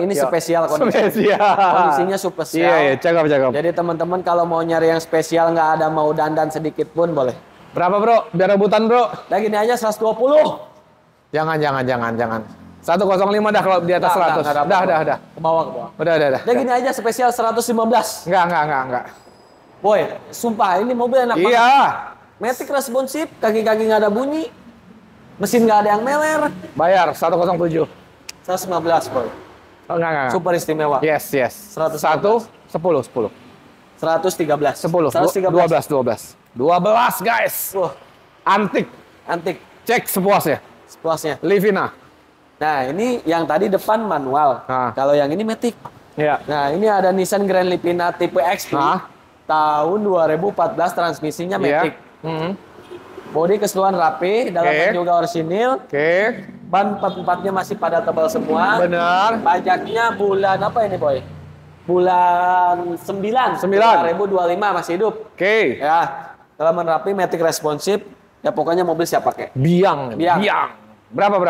Speaker 2: Ini spesial kondisi.
Speaker 1: Spesial.
Speaker 2: Kondisinya spesial.
Speaker 1: Iya, cakep.
Speaker 2: Jadi teman-teman kalau mau nyari yang spesial nggak ada mau dandan sedikit pun boleh.
Speaker 1: Berapa, Bro? Biar rebutan, Bro.
Speaker 2: Nah gini aja 120.
Speaker 1: Jangan. 105 dah kalau di atas 100. Dah.
Speaker 2: Ke bawah.
Speaker 1: Udah.
Speaker 2: Nah gini aja spesial 115.
Speaker 1: Enggak.
Speaker 2: Boy, sumpah ini mobil enak banget.
Speaker 1: Iya.
Speaker 2: Matic responsif, kaki-kaki nggak ada bunyi. Mesin nggak ada yang meler.
Speaker 1: Bayar 107.
Speaker 2: 115, Boy.
Speaker 1: Oh, enggak.
Speaker 2: Super istimewa.
Speaker 1: Yes.
Speaker 2: 111.
Speaker 1: 10.
Speaker 2: 113.
Speaker 1: 12, guys.
Speaker 2: Wah,
Speaker 1: Antik. Cek sepuasnya.
Speaker 2: sepuasnya.
Speaker 1: Livina.
Speaker 2: Nah, ini yang tadi depan manual.
Speaker 1: Nah.
Speaker 2: Kalau yang ini Matic.
Speaker 1: Iya.
Speaker 2: Nah, ini ada Nissan Grand Livina tipe XP. Tahun 2014, transmisinya Matic. Bodi keseluruhan rapi, dalaman juga orisinil.
Speaker 1: Oke.
Speaker 2: Ban 44-nya masih pada tebal semua.
Speaker 1: Benar.
Speaker 2: Pajaknya bulan apa ini, Boy? Bulan 9. 2025 masih hidup.
Speaker 1: Oke.
Speaker 2: Ya, dalaman rapi, Matic responsif. Ya pokoknya mobil siap pakai.
Speaker 1: Biang. Berapa?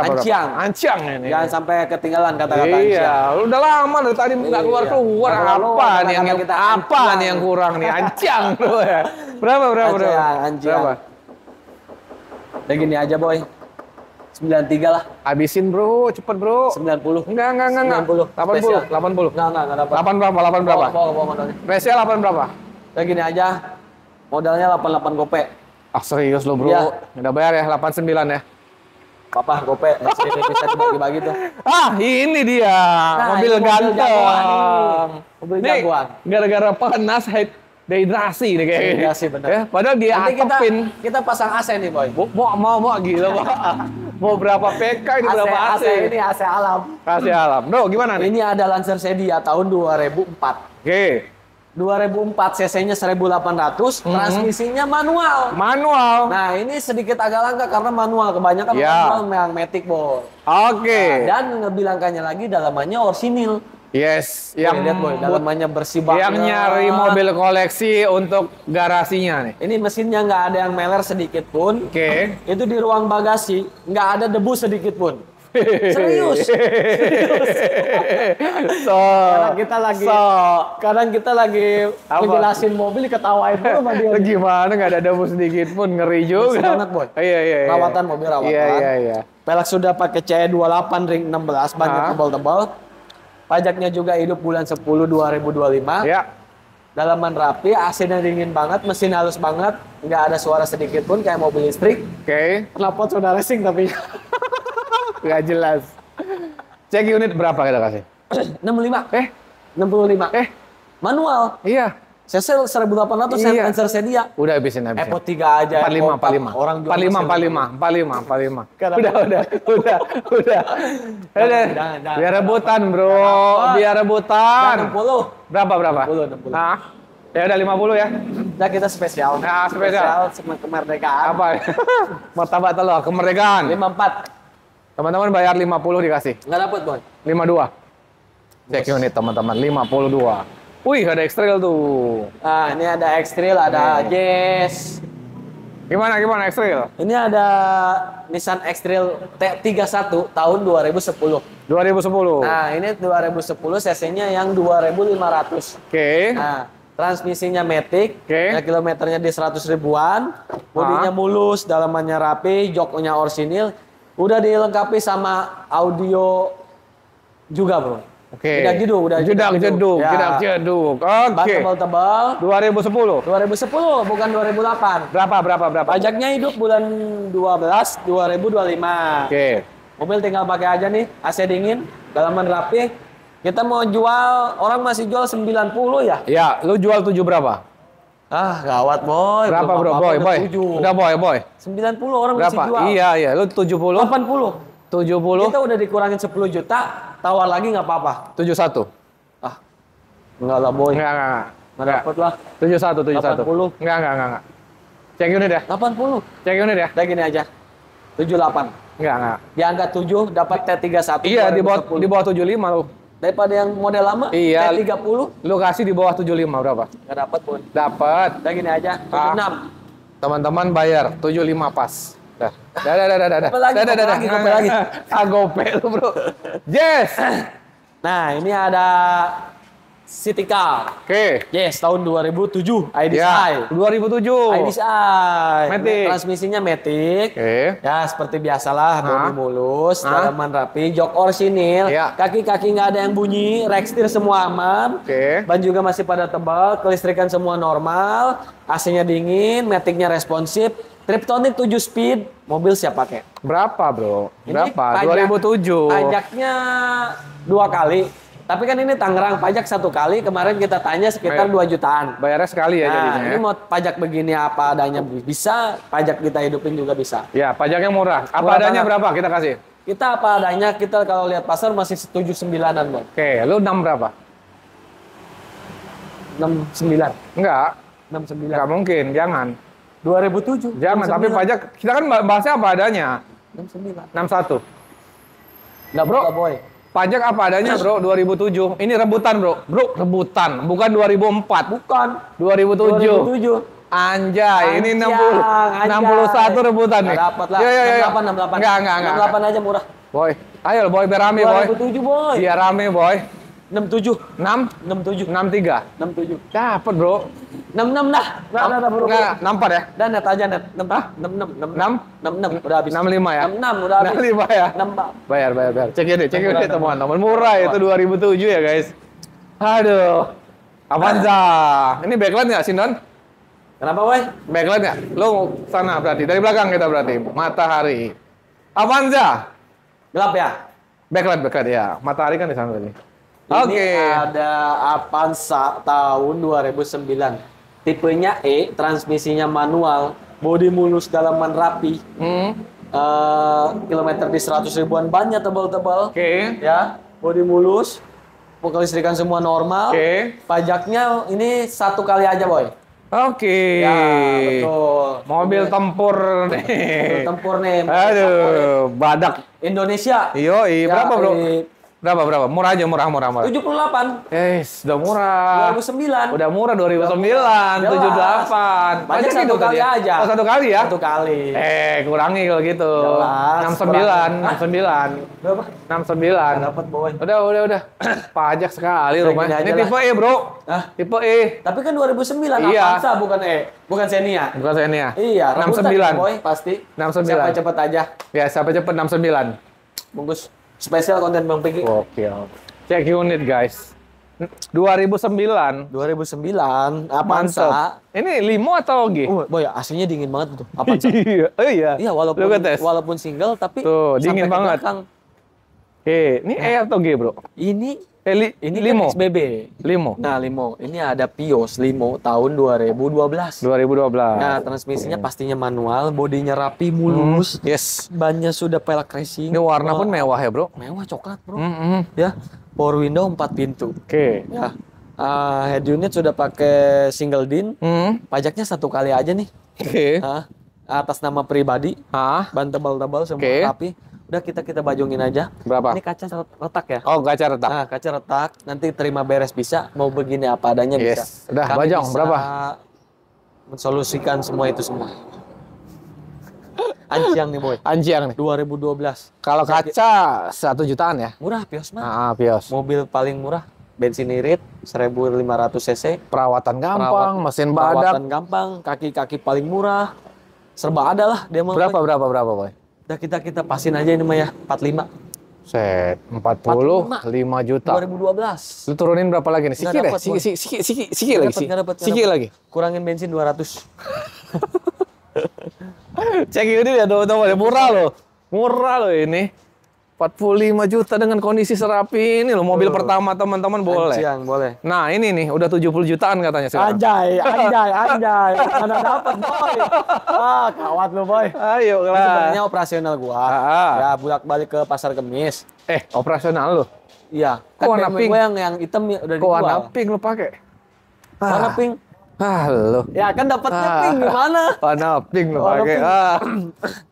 Speaker 1: Anciang ini.
Speaker 2: Jangan sampai ketinggalan kata-kata
Speaker 1: Iya, lu udah lama dari tadi nggak keluar. Apa nih yang kurang nih? Anciang lu ya. Berapa?
Speaker 2: Anciang. Udah gini aja, Boy. 93 lah.
Speaker 1: Habisin, Bro. Cepet, Bro.
Speaker 2: 90.
Speaker 1: Enggak.
Speaker 2: 90.
Speaker 1: 80.
Speaker 2: Enggak dapat.
Speaker 1: 8 berapa?
Speaker 2: Bawa modalnya.
Speaker 1: Spesial 8 berapa?
Speaker 2: Udah gini aja. Modalnya 88 gope.
Speaker 1: Ah, serius lo, Bro.
Speaker 2: Iya.
Speaker 1: Udah bayar ya 89 ya.
Speaker 2: Papa gope masih bisa dibagi-bagi tuh.
Speaker 1: Ah, ini dia. Mobil ganteng.
Speaker 2: Mobil
Speaker 1: Nih,
Speaker 2: jagoan.
Speaker 1: gara-gara panas dehidrasi nih kayaknya.
Speaker 2: Dehidrasi, bener.
Speaker 1: Ya, padahal dia
Speaker 2: Nanti
Speaker 1: atapin.
Speaker 2: kita pasang AC nih, Boy.
Speaker 1: Mau gila, Pak. Mau berapa PK ini berapa AC?
Speaker 2: Ini AC alam.
Speaker 1: AC alam. Bro, gimana nih?
Speaker 2: Ini ada Lancer Sedia tahun 2004.
Speaker 1: Oke.
Speaker 2: 2004 cc-nya 1800, transmisinya manual. Nah, ini sedikit agak langka karena manual. Kebanyakan manual yang Matic, Boy.
Speaker 1: Oke.
Speaker 2: Nah, dan ngebilangkannya lagi dalamannya orisinil.
Speaker 1: Yes,
Speaker 2: yang lihat, Boy, dalamannya bersih banget.
Speaker 1: Yang nyari mobil koleksi untuk garasinya nih.
Speaker 2: Ini mesinnya nggak ada yang meler sedikit pun.
Speaker 1: Oke.
Speaker 2: Itu di ruang bagasi nggak ada debu sedikit pun. Serius. Kadang kita lagi ngejelasin mobil diketawain dulu sama dia.
Speaker 1: Gimana nggak ada debu sedikit pun, ngeri juga.
Speaker 2: Bersih banget, Boy.
Speaker 1: Iya.
Speaker 2: Rawatan mobil rawatan.
Speaker 1: Iya.
Speaker 2: Pelek sudah pakai CE28 ring 16, banyak tebal-tebal. Pajaknya juga hidup bulan 10 2025.
Speaker 1: Ya.
Speaker 2: Dalaman rapi, AC-nya dingin banget, mesin halus banget, nggak ada suara sedikit pun kayak mobil listrik.
Speaker 1: Oke.
Speaker 2: Knalpot sudah racing tapi
Speaker 1: nggak jelas. Cek unit berapa kita kasih?
Speaker 2: 65. 65. Manual.
Speaker 1: Iya.
Speaker 2: CC 1800 Lancer Sedia.
Speaker 1: Udah habisin.
Speaker 2: Epo 3 aja.
Speaker 1: 45.
Speaker 2: Orang
Speaker 1: 45. Udah. Biar rebutan, Bro. Biar rebutan.
Speaker 2: 60.
Speaker 1: Berapa?
Speaker 2: 60.
Speaker 1: Nah. Ya udah 50 ya.
Speaker 2: Nah, kita spesial.
Speaker 1: Nah, spesial
Speaker 2: kemerdekaan.
Speaker 1: Apa? Martabak telur kemerdekaan.
Speaker 2: 54.
Speaker 1: Teman-teman bayar 50 dikasih.
Speaker 2: Nggak dapat, Boy.
Speaker 1: 52. Cek unit teman-teman 52. Wih, ada X-Trail tuh.
Speaker 2: Nah, ini ada X-Trail, ada Jazz.
Speaker 1: Gimana X-Trail?
Speaker 2: Ini ada Nissan X-Trail T31 tahun 2010.
Speaker 1: 2010.
Speaker 2: Nah, ini 2010 cc-nya yang 2500.
Speaker 1: Oke.
Speaker 2: Nah, transmisinya Matic, ya, kilometernya di 100 ribuan, bodinya mulus, dalamannya rapi, joknya orisinil, udah dilengkapi sama audio juga, Bro.
Speaker 1: Oke.
Speaker 2: Udah
Speaker 1: jedak jeduk. Oke.
Speaker 2: Ban tebal-tebal.
Speaker 1: 2010.
Speaker 2: 2010, bukan 2008.
Speaker 1: Berapa?
Speaker 2: Pajaknya hidup bulan 12 2025.
Speaker 1: Oke.
Speaker 2: Mobil tinggal pakai aja nih, AC dingin, dalaman rapi. Kita mau jual, orang masih jual 90 ya?
Speaker 1: Ya, lu jual 7 berapa?
Speaker 2: Ah, gawat, Boy.
Speaker 1: Berapa, Bro? Boy. Udah, Boy.
Speaker 2: 90 orang
Speaker 1: berapa?
Speaker 2: masih jual.
Speaker 1: Iya, lu 70.
Speaker 2: 80.
Speaker 1: 70.
Speaker 2: Kita udah dikurangin 10 juta, tawar lagi nggak apa-apa.
Speaker 1: 71.
Speaker 2: Ah, Enggak lah boy.
Speaker 1: Enggak.
Speaker 2: Nggak dapet lah.
Speaker 1: 71.
Speaker 2: 80.
Speaker 1: Enggak. Cek unit ya.
Speaker 2: 80.
Speaker 1: Cek unit ya.
Speaker 2: Udah gini aja. 78.
Speaker 1: Enggak.
Speaker 2: Di angka 7 dapat T31.
Speaker 1: Iya, di bawah 75 lu.
Speaker 2: Daripada yang model lama,
Speaker 1: Iya.
Speaker 2: T30.
Speaker 1: Lu kasih di bawah 75 berapa?
Speaker 2: Nggak dapat pun.
Speaker 1: Dapat.
Speaker 2: Udah gini aja. 76.
Speaker 1: Teman-teman bayar 75 pas. Dah.
Speaker 2: Gope lagi.
Speaker 1: Gope lu, Bro. Yes.
Speaker 2: Nah, ini ada City Car.
Speaker 1: Oke.
Speaker 2: Yes, tahun 2007. IDSi.
Speaker 1: Ya, 2007.
Speaker 2: IDSi.
Speaker 1: Matic.
Speaker 2: Transmisinya Matic.
Speaker 1: Oke.
Speaker 2: Ya, seperti biasalah, bodi mulus, dalaman rapi, jok orsinil,
Speaker 1: Ya.
Speaker 2: kaki-kaki nggak ada yang bunyi, rekstir semua aman.
Speaker 1: Oke.
Speaker 2: Ban juga masih pada tebal, kelistrikan semua normal, AC-nya dingin, Matic-nya responsif, Triptonic 7 speed, mobil siap pakai.
Speaker 1: Berapa, Bro?
Speaker 2: Ini
Speaker 1: Berapa?
Speaker 2: pajak-
Speaker 1: 2007.
Speaker 2: Pajaknya 2 kali. Tapi kan ini Tangerang pajak 1 kali, kemarin kita tanya sekitar 2 jutaan.
Speaker 1: Bayarnya sekali ya
Speaker 2: Nah,
Speaker 1: jadinya.
Speaker 2: ini
Speaker 1: Ya?
Speaker 2: mau pajak begini apa adanya bisa, pajak kita hidupin juga bisa.
Speaker 1: Ya, pajaknya murah. Apa
Speaker 2: Murah
Speaker 1: adanya
Speaker 2: banget.
Speaker 1: berapa kita kasih?
Speaker 2: Kita apa adanya, kita kalau lihat pasar masih 79-an, Bang.
Speaker 1: Oke, lu 6 berapa?
Speaker 2: 69.
Speaker 1: Enggak
Speaker 2: 69.
Speaker 1: mungkin, jangan.
Speaker 2: 2007.
Speaker 1: Jangan, tapi pajak kita kan bahasnya apa adanya.
Speaker 2: 69.
Speaker 1: 61.
Speaker 2: Nggak
Speaker 1: Bro.
Speaker 2: boy.
Speaker 1: Pajak apa adanya, Bro, 2007. Ini rebutan, Bro. Bro, rebutan, bukan 2004.
Speaker 2: Bukan.
Speaker 1: 2007.
Speaker 2: 2007.
Speaker 1: Anjay, ini 60
Speaker 2: Anjay.
Speaker 1: 61 rebutan nih.
Speaker 2: Nggak dapat lah.
Speaker 1: Yo.
Speaker 2: 68.
Speaker 1: Enggak.
Speaker 2: 68 aja murah.
Speaker 1: Boy, ayo boy, biar rame, boy.
Speaker 2: 2007, boy.
Speaker 1: Biar rame, boy.
Speaker 2: 67.
Speaker 1: 6,
Speaker 2: 67.
Speaker 1: 63.
Speaker 2: 67.
Speaker 1: Dapat, Bro.
Speaker 2: 66 dah. Udah, bro.
Speaker 1: Enggak, 64 ya?
Speaker 2: Dan net aja net. 66.
Speaker 1: 6?
Speaker 2: 66. Udah habis.
Speaker 1: 65 ya?
Speaker 2: 66 udah habis.
Speaker 1: 65 ya?
Speaker 2: 64.
Speaker 1: Bayar. Cek ini teman-teman. Murah itu 2007 ya, guys. Aduh. Avanza. Ini backlight nggak, Sindon?
Speaker 2: Kenapa, boy?
Speaker 1: Backlight nggak? Lo sana berarti. Dari belakang kita berarti. Matahari. Avanza.
Speaker 2: Gelap ya?
Speaker 1: Backlight ya. Matahari kan di sana tadi.
Speaker 2: Ini
Speaker 1: Oke.
Speaker 2: ada Avanza tahun 2009. Tipenya E, transmisinya manual, bodi mulus, dalaman rapi. Kilometer di 100 ribuan, bannya tebal-tebal.
Speaker 1: Oke.
Speaker 2: Ya, bodi mulus, kelistrikan semua normal.
Speaker 1: Oke.
Speaker 2: Pajaknya ini 1 kali aja, boy.
Speaker 1: Oke.
Speaker 2: Ya, betul.
Speaker 1: Mobil tempur nih.
Speaker 2: Mobil tempur nih.
Speaker 1: Aduh, badak.
Speaker 2: Indonesia.
Speaker 1: Yoi,
Speaker 2: Ya,
Speaker 1: berapa, Bro?
Speaker 2: ini
Speaker 1: Berapa? Murah aja, murah.
Speaker 2: 78.
Speaker 1: Udah murah.
Speaker 2: 2009.
Speaker 1: Udah murah 2009, 78.
Speaker 2: Banyak
Speaker 1: Pajak
Speaker 2: 1
Speaker 1: gitu
Speaker 2: kali
Speaker 1: tadi ya?
Speaker 2: aja.
Speaker 1: Oh, 1 kali ya?
Speaker 2: 1 kali.
Speaker 1: Kurangi kalau gitu.
Speaker 2: Jelas,
Speaker 1: 69.
Speaker 2: Berapa?
Speaker 1: 69.
Speaker 2: Dapat, boy.
Speaker 1: Udah. Pajak sekali
Speaker 2: Udah
Speaker 1: rumah.
Speaker 2: gini aja
Speaker 1: Ini
Speaker 2: lah.
Speaker 1: tipe E, Bro.
Speaker 2: Hah?
Speaker 1: Tipe E.
Speaker 2: Tapi kan 2009
Speaker 1: Iya.
Speaker 2: Avanza bukan E, bukan Xenia.
Speaker 1: Bukan saya ini ya?
Speaker 2: Iya, rebutan,
Speaker 1: 69.
Speaker 2: boy, pasti.
Speaker 1: 69.
Speaker 2: Siapa cepet aja.
Speaker 1: Ya, sampai cepet 69.
Speaker 2: Bungkus spesial konten Bang Piki.
Speaker 1: Oke. Cek unit, guys. 2009.
Speaker 2: 2009
Speaker 1: Mantap.
Speaker 2: Avanza.
Speaker 1: Ini limo atau G?
Speaker 2: Boy, aslinya dingin banget tuh. Avanza.
Speaker 1: Iya. Oh iya.
Speaker 2: Iya,
Speaker 1: Lu ngetes?
Speaker 2: walaupun single tapi
Speaker 1: Tuh,
Speaker 2: sampai
Speaker 1: dingin
Speaker 2: ke
Speaker 1: banget.
Speaker 2: belakang.
Speaker 1: Ini E atau G, Bro?
Speaker 2: Ini
Speaker 1: Ini
Speaker 2: kan
Speaker 1: limo.
Speaker 2: XBB.
Speaker 1: Limo.
Speaker 2: Nah, limo. Ini ada Pios limo tahun 2012.
Speaker 1: 2012.
Speaker 2: Nah, transmisinya pastinya manual, bodinya rapi, mulus.
Speaker 1: Yes.
Speaker 2: Bannya sudah pelek racing.
Speaker 1: Ini warna pun mewah ya, Bro.
Speaker 2: Mewah coklat, Bro.
Speaker 1: Oke.
Speaker 2: Ya, power window 4 pintu. Ya. Head unit sudah pakai single din. Pajaknya 1 kali aja nih.
Speaker 1: Oke.
Speaker 2: Atas nama pribadi. Ban tebal-tebal semua
Speaker 1: Oke.
Speaker 2: rapi. Udah kita bajongin aja.
Speaker 1: Berapa?
Speaker 2: Ini kaca retak ya.
Speaker 1: Oh, kaca retak.
Speaker 2: Nah, kaca retak. Nanti terima beres bisa. Mau begini apa adanya bisa.
Speaker 1: Yes. Udah,
Speaker 2: Kami
Speaker 1: bajong.
Speaker 2: bisa
Speaker 1: Berapa?
Speaker 2: mensolusikan semua itu semua. Anciang nih, boy.
Speaker 1: Anjiang nih.
Speaker 2: 2012.
Speaker 1: Kalau kaca 1 jutaan ya?
Speaker 2: Murah, Pios mah.
Speaker 1: Pios.
Speaker 2: Mobil paling murah. Bensin irit 1500 cc.
Speaker 1: Perawatan gampang, mesin badak.
Speaker 2: Perawatan gampang, kaki-kaki paling murah. Serba ada lah dia mah.
Speaker 1: Berapa, Boy?
Speaker 2: Udah kita pasin aja ini mah ya, 45.
Speaker 1: Set, 40, 5 juta.
Speaker 2: 2012.
Speaker 1: Lu turunin berapa lagi nih?
Speaker 2: Nggak
Speaker 1: Siki deh,
Speaker 2: dapet, Boy.
Speaker 1: siki lagi.
Speaker 2: Nggak dapet.
Speaker 1: Siki lagi.
Speaker 2: Kurangin bensin 200.
Speaker 1: Cek ini ya, teman-teman. Murah loh ini. 45 juta dengan kondisi serapi ini loh. Mobil pertama teman-teman boleh.
Speaker 2: Anciang, boleh.
Speaker 1: Nah ini nih, udah 70 jutaan katanya sekarang.
Speaker 2: Anjay. Mana dapat, boy. Kawat lu, boy.
Speaker 1: Ayo
Speaker 2: Ini
Speaker 1: lah.
Speaker 2: sebenarnya operasional gua. Ya, bolak-balik ke Pasar Kemis.
Speaker 1: Operasional lo.
Speaker 2: Iya.
Speaker 1: Kok warna
Speaker 2: BMW
Speaker 1: pink?
Speaker 2: gua yang hitam ya udah
Speaker 1: Kok warna
Speaker 2: dijual.
Speaker 1: pink lu pakai?
Speaker 2: Warna pink.
Speaker 1: Lu.
Speaker 2: Ya kan dapatnya pink gimana?
Speaker 1: Warna pink lu
Speaker 2: Warna
Speaker 1: pakai.
Speaker 2: pink.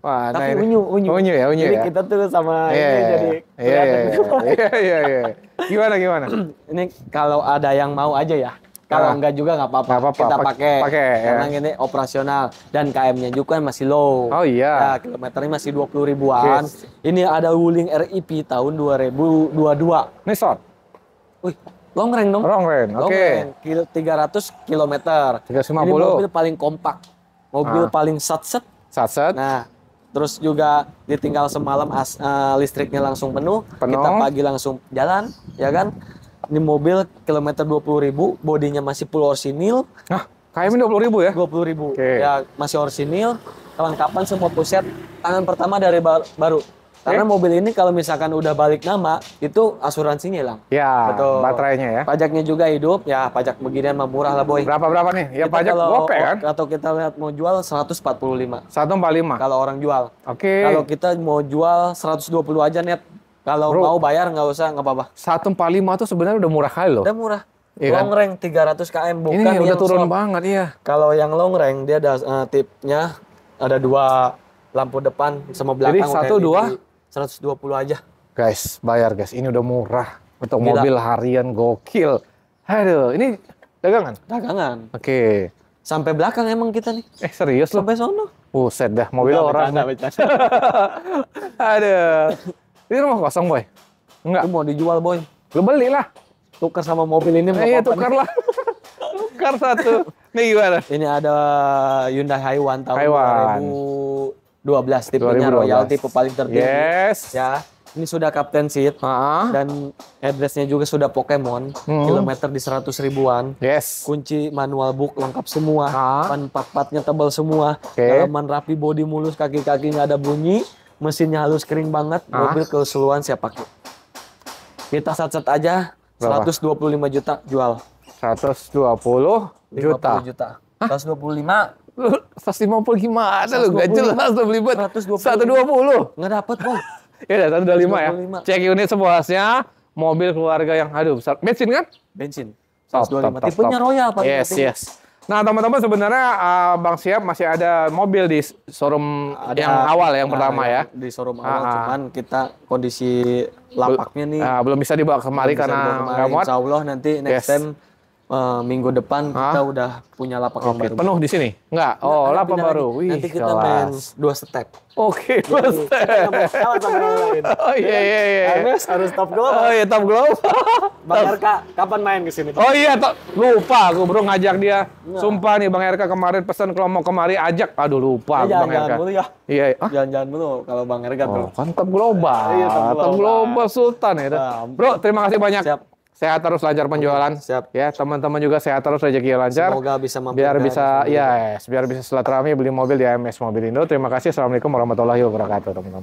Speaker 1: Mana
Speaker 2: Tapi
Speaker 1: ini?
Speaker 2: unyu.
Speaker 1: Unyu ya, unyu
Speaker 2: Jadi
Speaker 1: ya.
Speaker 2: kita tuh sama
Speaker 1: Iya,
Speaker 2: ini jadi kelihatan.
Speaker 1: iya. Gimana?
Speaker 2: Ini kalau ada yang mau aja ya. Kalau enggak juga nggak apa-apa.
Speaker 1: Nggak apa-apa,
Speaker 2: Kita pakai.
Speaker 1: ya.
Speaker 2: Karena ini operasional dan KM-nya juga masih low.
Speaker 1: Oh iya.
Speaker 2: Ya, kilometernya masih 20 ribuan.
Speaker 1: Yes.
Speaker 2: Ini ada Wuling RIP tahun 2022.
Speaker 1: Ini short.
Speaker 2: Wih, long range dong.
Speaker 1: Long range,
Speaker 2: Long
Speaker 1: oke.
Speaker 2: range, 300 kilometer.
Speaker 1: 350.
Speaker 2: Ini mobil paling kompak. Mobil paling satset.
Speaker 1: Satset.
Speaker 2: Nah, terus juga ditinggal semalam listriknya langsung penuh. Kita pagi langsung jalan, ya kan? Ini mobil kilometer 20.000, bodinya masih full orsinil.
Speaker 1: Nah, KM 20.000 ya?
Speaker 2: 20.000.
Speaker 1: Oke.
Speaker 2: Ya, masih orsinil. Kelengkapan semua puset. Tangan pertama dari baru. Karena mobil ini kalau misalkan udah balik nama, itu asuransinya hilang.
Speaker 1: Ya,
Speaker 2: Betul.
Speaker 1: baterainya ya.
Speaker 2: Pajaknya juga hidup. Ya, pajak beginian mah murah lah, boy.
Speaker 1: Berapa nih? Ya
Speaker 2: Kita
Speaker 1: pajak
Speaker 2: kalau
Speaker 1: gope kan?
Speaker 2: Atau kita lihat mau jual 145
Speaker 1: 145.
Speaker 2: kalau orang jual.
Speaker 1: Oke.
Speaker 2: Kalau kita mau jual 120 aja net. Kalau
Speaker 1: Bro,
Speaker 2: mau bayar nggak usah, nggak apa-apa.
Speaker 1: 145 tuh sebenarnya udah murah kali loh.
Speaker 2: Udah murah.
Speaker 1: Iya kan?
Speaker 2: Long range 300 km bukan
Speaker 1: Ini udah
Speaker 2: yang
Speaker 1: turun
Speaker 2: short.
Speaker 1: banget iya.
Speaker 2: Kalau yang long range dia ada tipnya ada 2 lampu depan sama belakang.
Speaker 1: Jadi 1, 2?
Speaker 2: 120 aja.
Speaker 1: Guys, bayar guys. Ini udah murah untuk
Speaker 2: Gila.
Speaker 1: mobil harian gokil. Aduh, ini dagangan.
Speaker 2: Dagangan.
Speaker 1: Oke.
Speaker 2: Sampai belakang emang kita nih.
Speaker 1: Serius loh?
Speaker 2: Sampai sono.
Speaker 1: Buset dah, mobil orang.
Speaker 2: Bercanda.
Speaker 1: Aduh. Ini rumah kosong, Boy? Enggak.
Speaker 2: Itu mau dijual, boy.
Speaker 1: Lu beli lah.
Speaker 2: Tukar sama mobil ini nggak
Speaker 1: Iya,
Speaker 2: apa-apa
Speaker 1: tukar
Speaker 2: nih.
Speaker 1: lah. Tukar satu. Nih gimana?
Speaker 2: Ini ada Hyundai Haiwan tahun
Speaker 1: Haiwan.
Speaker 2: 2012 tipenya
Speaker 1: 2012.
Speaker 2: Royal, tipe paling tertinggi.
Speaker 1: Yes.
Speaker 2: Ya, ini sudah Captain Seat dan address-nya juga sudah Pokemon. Kilometer di 100 ribuan.
Speaker 1: Yes.
Speaker 2: Kunci manual book lengkap semua.
Speaker 1: Ah.
Speaker 2: Ban 4-4-nya tebal semua.
Speaker 1: Oke.
Speaker 2: Dalaman rapi, bodi mulus, kaki-kaki nggak ada bunyi. Mesinnya halus kering banget. Mobil keseluruhan siap pakai. Kita set aja.
Speaker 1: Berapa?
Speaker 2: 125 juta jual.
Speaker 1: 120 juta.
Speaker 2: 50 juta. 125
Speaker 1: 150 gimana lu? Gak
Speaker 2: 125.
Speaker 1: jelas lu beli buat 120.
Speaker 2: nggak dapet, boy.
Speaker 1: Ya udah 125 ya.
Speaker 2: 125.
Speaker 1: Cek unit sepuasnya. Mobil keluarga yang aduh besar. Bensin kan?
Speaker 2: Bensin.
Speaker 1: Top,
Speaker 2: 125.
Speaker 1: top,
Speaker 2: Tipenya
Speaker 1: top.
Speaker 2: Royal paling
Speaker 1: Yes,
Speaker 2: penting.
Speaker 1: yes. Nah, teman-teman sebenarnya Bang Siap masih ada mobil di showroom yang awal yang pertama ya.
Speaker 2: Di showroom awal, cuman kita kondisi lapaknya nih
Speaker 1: Belum bisa dibawa kemari
Speaker 2: belum bisa
Speaker 1: karena
Speaker 2: dibawa kemari.
Speaker 1: nggak muat.
Speaker 2: Insya Allah nanti next
Speaker 1: Yes.
Speaker 2: time minggu depan kita udah punya lapak yang
Speaker 1: Oke,
Speaker 2: baru.
Speaker 1: penuh di sini? Enggak. Oh,
Speaker 2: Ada
Speaker 1: lapak
Speaker 2: pindah
Speaker 1: baru.
Speaker 2: lagi.
Speaker 1: Wih,
Speaker 2: Nanti kita main
Speaker 1: kelas.
Speaker 2: 2 step.
Speaker 1: Oke,
Speaker 2: Jadi, kita nggak mau kalah sama yang lain.
Speaker 1: Oh iya.
Speaker 2: Harus top global.
Speaker 1: Oh iya, top glove.
Speaker 2: Bang RK, kapan main ke sini?
Speaker 1: Oh iya, lupa aku bro ngajak dia. Sumpah nih Bang RK kemarin pesan kalau mau kemari ajak. Aduh lupa aku Bang RK.
Speaker 2: Jalan-jalan dulu ya.
Speaker 1: Iya.
Speaker 2: Jalan-jalan dulu kalau Bang RK tuh.
Speaker 1: Oh, kan top global.
Speaker 2: Iya, top global.
Speaker 1: Top global Sultan ya.
Speaker 2: Nah,
Speaker 1: Bro, terima kasih banyak.
Speaker 2: Siap.
Speaker 1: Sehat terus, lancar penjualan.
Speaker 2: Siap.
Speaker 1: Ya, teman-teman juga sehat terus, rezeki lancar.
Speaker 2: Semoga bisa mampir
Speaker 1: biar
Speaker 2: ke
Speaker 1: bisa
Speaker 2: AMS Mobil.
Speaker 1: biar bisa silaturahmi beli mobil di AMS Mobil Indo. Terima kasih. Assalamualaikum warahmatullahi wabarakatuh, teman-teman.